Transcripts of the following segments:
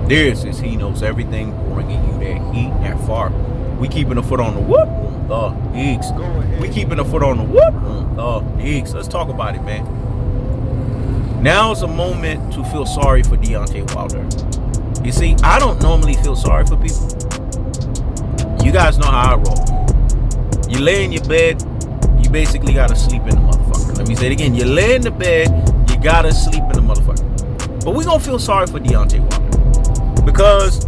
This is He Knows Everything, bringing you that heat that far. We keeping a foot on the whoop. Eeks. We keeping a foot on the whoop. Eeks. Let's talk about it, man. Now's a moment to feel sorry for Deontay Wilder. You see, I don't normally feel sorry for people. You guys know how I roll. You lay in your bed, you basically gotta sleep in the motherfucker. Let me say it again. You lay in the bed, you gotta sleep in the motherfucker. But we gonna feel sorry for Deontay Wilder. Because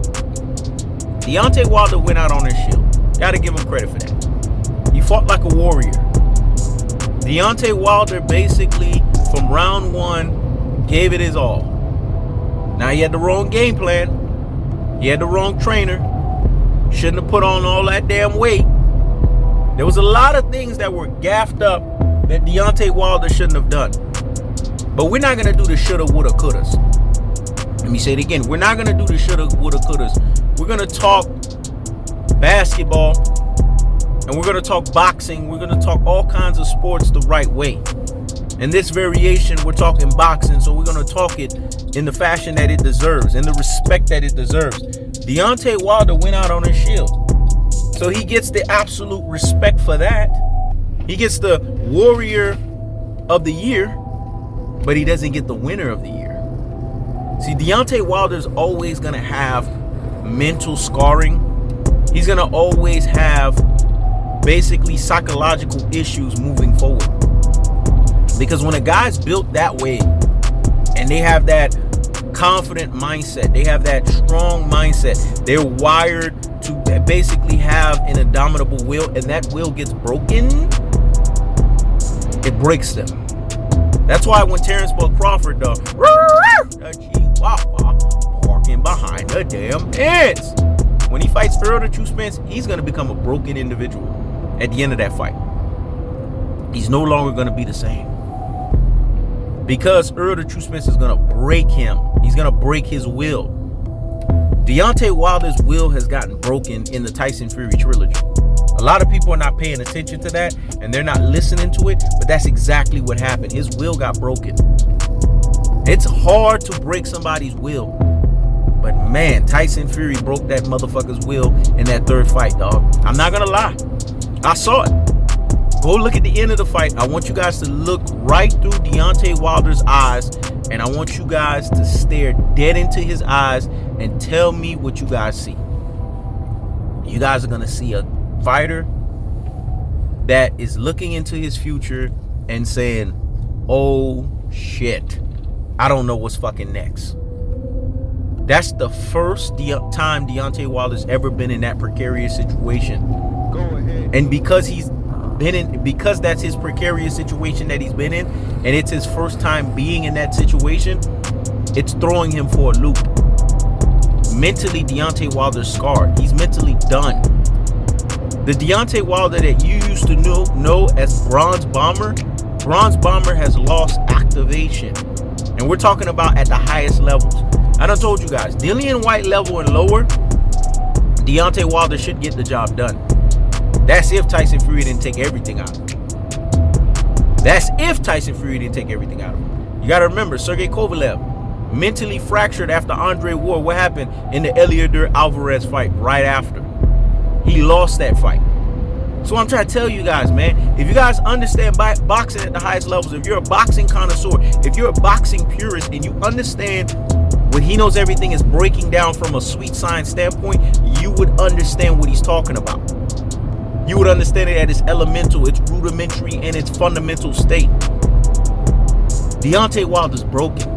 Deontay Wilder went out on his shield. Gotta give him credit for that. He fought like a warrior. Deontay Wilder basically, from round one, gave it his all. Now he had the wrong game plan. He had the wrong trainer. Shouldn't have put on all that damn weight. There was a lot of things that were gaffed up that Deontay Wilder shouldn't have done. But we're not going to do the shoulda, woulda, couldas. Let me say it again. We're not going to do the shoulda, woulda, couldas. We're going to talk basketball, and we're going to talk boxing. We're going to talk all kinds of sports the right way. In this variation, we're talking boxing, so we're going to talk it in the fashion that it deserves, in the respect that it deserves. Deontay Wilder went out on his shield. So he gets the absolute respect for that. He gets the warrior of the year, but he doesn't get the winner of the year. See, Deontay Wilder's always going to have mental scarring. He's going to always have basically psychological issues moving forward. Because when a guy's built that way and they have that confident mindset, they have that strong mindset, they're wired to basically have an indomitable will, and that will gets broken, it breaks them. That's why when Terrence Bud Crawford, the Chihuahua, walking behind the damn fence, when he fights Earl the True Spence, he's going to become a broken individual at the end of that fight. He's no longer going to be the same. Because Earl the True Spence is going to break him. He's going to break his will. Deontay Wilder's will has gotten broken in the Tyson Fury trilogy. A lot of people are not paying attention to that, and they're not listening to it, but that's exactly what happened. His will got broken. It's hard to break somebody's will. But man, Tyson Fury broke that motherfucker's will in that third fight, dog. I'm not going to lie. I saw it. Go look at the end of the fight. I want you guys to look right through Deontay Wilder's eyes, and I want you guys to stare dead into his eyes and tell me what you guys see. You guys are going to see a fighter that is looking into his future and saying, oh shit, I don't know what's fucking next. That's the first time Deontay Wilder's ever been in that precarious situation. Go ahead. And because because that's his precarious situation that he's been in, and it's his first time being in that situation, it's throwing him for a loop. Mentally, Deontay Wilder's scarred. He's mentally done. The Deontay Wilder that you used to know as Bronze Bomber has lost activation. And we're talking about at the highest levels. I done told you guys, Dillian White level and lower, Deontay Wilder should get the job done. That's if Tyson Fury didn't take everything out of him. That's if Tyson Fury didn't take everything out of him. You got to remember, Sergey Kovalev, mentally fractured after Andre Ward. What happened in the Eliodor Alvarez fight right after? He lost that fight. So I'm trying to tell you guys, man, if you guys understand boxing at the highest levels, if you're a boxing connoisseur, if you're a boxing purist and you understand what He Knows Everything is breaking down from a sweet science standpoint, you would understand what he's talking about. You would understand it at its elemental, its rudimentary, and its fundamental state. Deontay Wilder's broken.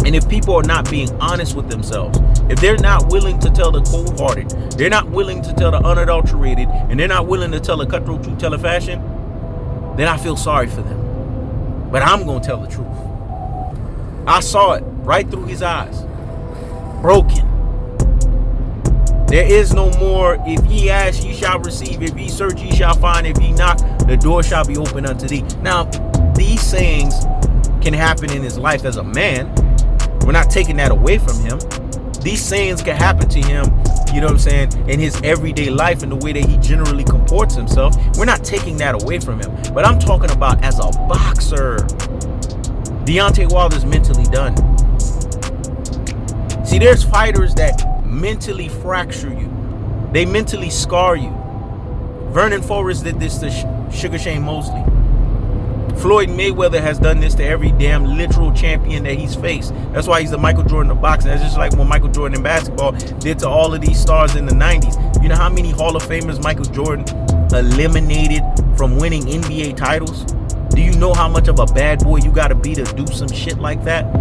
And if people are not being honest with themselves, if they're not willing to tell the cold-hearted, they're not willing to tell the unadulterated, and they're not willing to tell the cutthroat truth, tell a fashion, then I feel sorry for them. But I'm going to tell the truth. I saw it right through his eyes. Broken. There is no more, if ye ask, ye shall receive. If ye search, ye shall find. If ye knock, the door shall be opened unto thee. Now, these sayings can happen in his life as a man. We're not taking that away from him. These sayings can happen to him, you know what I'm saying, in his everyday life and the way that he generally comports himself. We're not taking that away from him. But I'm talking about as a boxer. Deontay Wilder's mentally done. See, there's fighters that mentally fracture you. They mentally scar you. Vernon Forrest did this to Sugar Shane Mosley. Floyd Mayweather has done this to every damn literal champion that he's faced. That's why he's the Michael Jordan of boxing. That's just like what Michael Jordan in basketball did to all of these stars in the 90s. You know how many Hall of Famers Michael Jordan eliminated from winning NBA titles? Do you know how much of a bad boy you got to be to do some shit like that?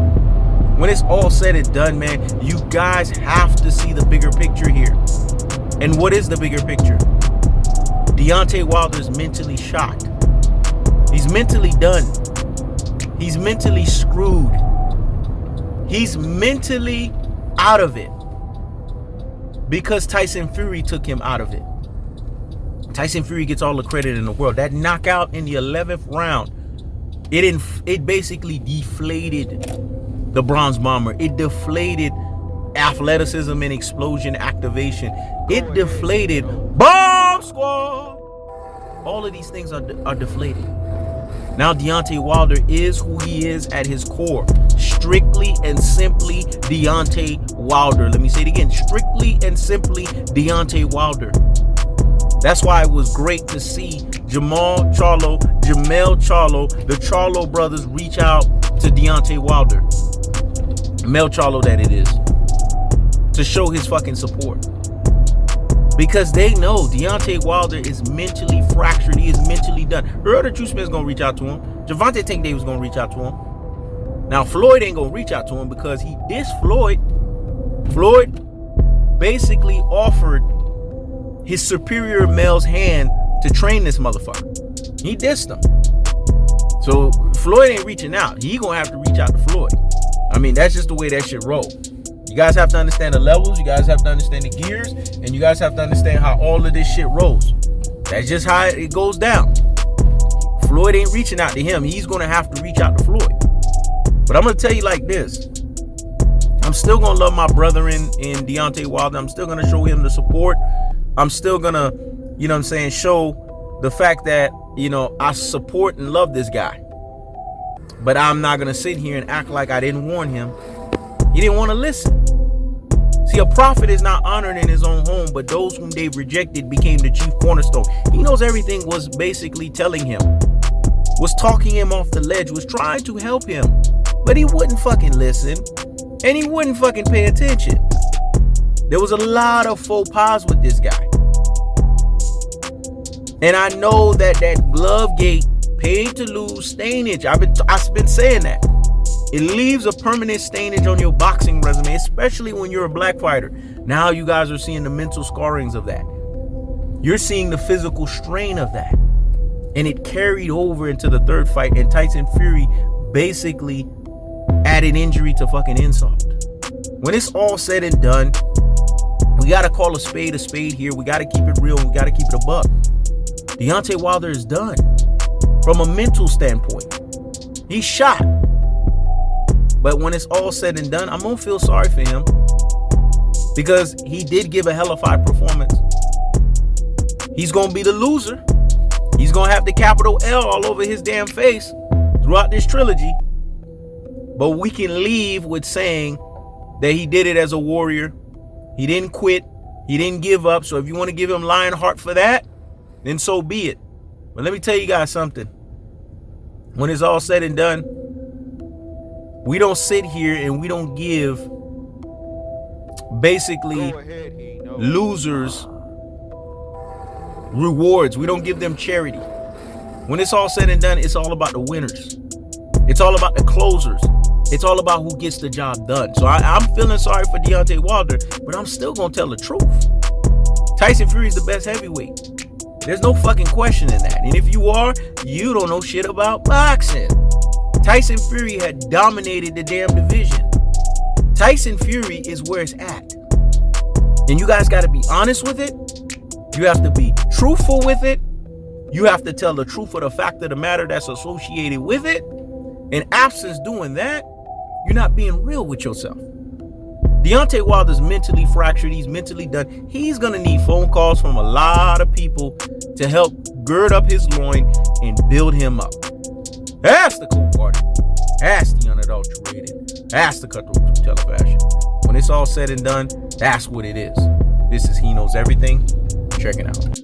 When it's all said and done, man, you guys have to see the bigger picture here. And what is the bigger picture? Deontay Wilder's mentally shocked. He's mentally done. He's mentally screwed. He's mentally out of it because Tyson Fury took him out of it. Tyson Fury gets all the credit in the world. That knockout in the 11th round, it basically deflated the Bronze Bomber. It deflated athleticism and explosion activation. It deflated Bomb Squad. All of these things are deflated. Now Deontay Wilder is who he is at his core. Strictly and simply Deontay Wilder. Let me say it again. Strictly and simply Deontay Wilder. That's why it was great to see Jamel Charlo, the Charlo brothers reach out to Deontay Wilder. Mel Charlo that it is. To show his fucking support. Because they know Deontay Wilder is mentally fractured. He is mentally done. Earl the True Smith's going to reach out to him. Gervonta Tank Davis going to reach out to him. Now, Floyd ain't going to reach out to him because he dissed Floyd. Floyd basically offered his superior male's hand to train this motherfucker. He dissed him. So, Floyd ain't reaching out. He going to have to reach out to Floyd. I mean, that's just the way that shit roll. You guys have to understand the levels. You guys have to understand the gears. And you guys have to understand how all of this shit rolls. That's just how it goes down. Floyd ain't reaching out to him. He's going to have to reach out to Floyd. But I'm going to tell you like this. I'm still going to love my brother in Deontay Wilder. I'm still going to show him the support. I'm still going to, you know what I'm saying, show the fact that, you know, I support and love this guy. But I'm not going to sit here and act like I didn't warn him. He didn't want to listen. See, a prophet is not honored in his own home, but those whom they've rejected became the chief cornerstone. He knows everything was basically telling him, was talking him off the ledge, was trying to help him, but he wouldn't fucking listen, and he wouldn't fucking pay attention. There was a lot of faux pas with this guy. And I know that glove gate, paid to lose stainage. I've been saying that. It leaves a permanent stainage on your boxing resume, especially when you're a black fighter. Now you guys are seeing the mental scarrings of that. You're seeing the physical strain of that. And it carried over into the third fight, and Tyson Fury basically added injury to fucking insult. When it's all said and done, we got to call a spade here. We got to keep it real. We got to keep it a buck. Deontay Wilder is done. From a mental standpoint, he's shot. But when it's all said and done, I'm going to feel sorry for him because he did give a hellified performance. He's going to be the loser. He's going to have the capital L all over his damn face throughout this trilogy. But we can leave with saying that he did it as a warrior. He didn't quit. He didn't give up. So if you want to give him Lionheart for that, then so be it. But let me tell you guys something. When it's all said and done, we don't sit here and we don't give basically losers rewards. We don't give them charity. When it's all said and done, it's all about the winners. It's all about the closers. It's all about who gets the job done. So I'm feeling sorry for Deontay Wilder, but I'm still going to tell the truth. Tyson Fury is the best heavyweight. There's no fucking question in that. And if you are, you don't know shit about boxing. Tyson Fury had dominated the damn division. Tyson Fury is where it's at. And you guys got to be honest with it. You have to be truthful with it. You have to tell the truth of the fact of the matter that's associated with it. In absence doing that, you're not being real with yourself. Deontay Wilder's mentally fractured. He's mentally done. He's going to need phone calls from a lot of people to help gird up his loin and build him up. That's the cool part. That's the unadulterated. That's the cutthroat television. When it's it's all said and done, that's what it is. This is He Knows Everything. Check it out.